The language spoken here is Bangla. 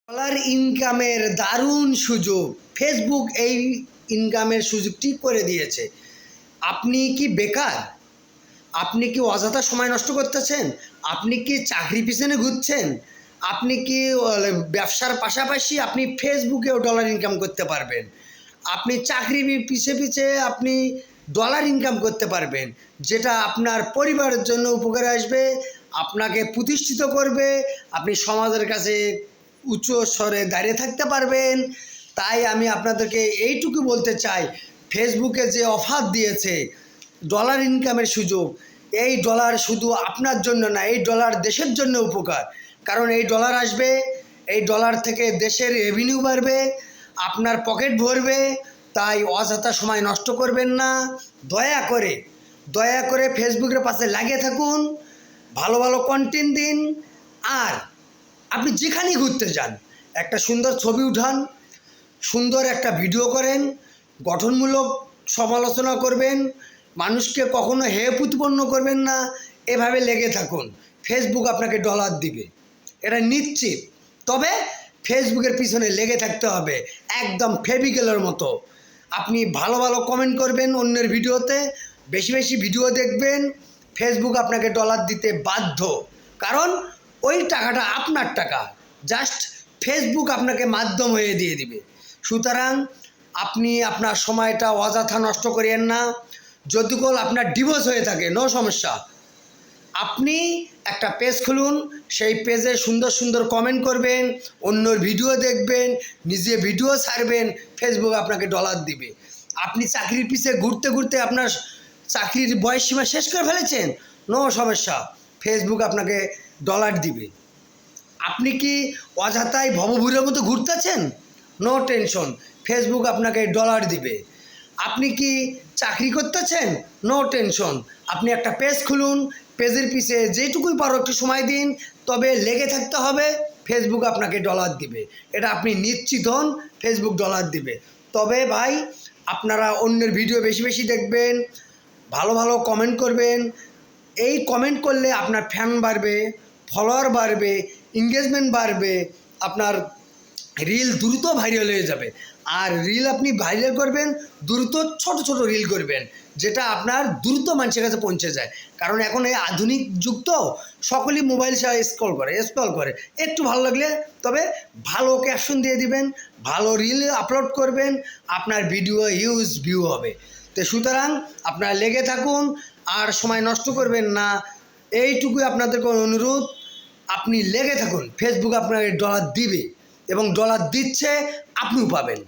ডলার ইনকামের দারুণ সুযোগ। ফেসবুক এই ইনকামের সুযোগটি করে দিয়েছে। আপনি কি বেকার? আপনি কি অযথা সময় নষ্ট করতেছেন? আপনি কি চাকরি পিছনে ঘুরছেন? আপনি কি ব্যবসার পাশাপাশি আপনি ফেসবুকেও ডলার ইনকাম করতে পারবেন। আপনি চাকরি পিছে পিছে আপনি ডলার ইনকাম করতে পারবেন, যেটা আপনার পরিবারের জন্য উপকারে আসবে, আপনাকে প্রতিষ্ঠিত করবে, আপনি সমাজের কাছে উচ্চ স্বরে দাঁড়িয়ে থাকতে পারবেন। তাই আমি আপনাদেরকে এইটুকু বলতে চাই, ফেসবুকে যে অফার দিয়েছে ডলার ইনকামের সুযোগ, এই ডলার শুধু আপনার জন্য না, এই ডলার দেশের জন্য উপকার। কারণ এই ডলার আসবে, এই ডলার থেকে দেশের রেভিনিউ বাড়বে, আপনার পকেট ভরবে। তাই অযথা সময় নষ্ট করবেন না। দয়া করে ফেসবুকের পাশে লাগিয়ে থাকুন, ভালো ভালো কন্টেন্ট দিন। আর আপনি যেখানেই ঘুরতে যান, একটা সুন্দর ছবি উঠান, সুন্দর একটা ভিডিও করেন, গঠনমূলক সমালোচনা করবেন, মানুষকে কখনো হেয় প্রতিপন্ন করবেন না। এভাবে লেগে থাকুন, ফেসবুক আপনাকে ডলার দিবে, এটা নিশ্চিত। তবে ফেসবুকের পিছনে লেগে থাকতে হবে একদম ফেভিকেলের মতো। আপনি ভালো ভালো কমেন্ট করবেন অন্যের ভিডিওতে, বেশি বেশি ভিডিও দেখবেন। ফেসবুক আপনাকে ডলার দিতে বাধ্য, কারণ ওই টাকাটা আপনার টাকা, জাস্ট ফেসবুক আপনাকে মাধ্যম হয়ে দিয়ে দিবে। সুতরাং আপনি আপনার সময়টা অযথা নষ্ট করিয়েন না। যদি কেউ আপনার ডিভোর্স হয়ে থাকে, নো সমস্যা, আপনি একটা পেজ খুলুন, সেই পেজে সুন্দর সুন্দর কমেন্ট করবেন, অন্যর ভিডিও দেখবেন, নিজে ভিডিও ছাড়বেন, ফেসবুক আপনাকে ডলার দিবে। আপনি চাকরির পিছে ঘুরতে ঘুরতে আপনার চাকরির বয়সসীমা শেষ করে ফেলেছেন, নো সমস্যা, ফেসবুক আপনাকে ডলার দিবে। আপনি কি অযথাই ভবঘুরের মতো ঘুরতেছেন, নো টেনশন, ফেসবুক আপনাকে ডলার দিবে। আপনি কি চাকরি করতেছেন, নো টেনশন, আপনি একটা পেজ খুলুন, পেজের পিছে যেটুকুই পারো একটু সময় দিন, তবে লেগে থাকতে হবে, ফেসবুক আপনাকে ডলার দিবে। এটা আপনি নিশ্চিত হন, ফেসবুক ডলার দিবে। তবে ভাই, আপনারা অন্যের ভিডিও বেশি বেশি দেখবেন, ভালো ভালো কমেন্ট করবেন। এই কমেন্ট করলে আপনার ফ্যান বাড়বে, ফলোয়ার বাড়বে, এঙ্গেজমেন্ট বাড়বে, আপনার রিল দ্রুত ভাইরাল হয়ে যাবে। আর রিল আপনি ভাইরাল করবেন, দ্রুত ছোট ছোট রিল করবেন, যেটা আপনার দ্রুত মানুষের কাছে পৌঁছে যায়। কারণ এখন এই আধুনিক যুগ তো, সকলেই মোবাইল স্ক্রল করে। একটু ভালো লাগলে তবে ভালো ক্যাপশন দিয়ে দিবেন, ভালো রিল আপলোড করবেন, আপনার ভিডিও হিউজ ভিউ হবে। তো সুতরাং আপনারা লেগে থাকুন, আর সময় নষ্ট করবেন না, এইটুকুই আপনাদেরকে অনুরোধ। আপনি লেগে থাকুন, ফেসবুক আপনাকে ডলার দিবে এবং ডলার দিচ্ছে, আপনিও পাবেন।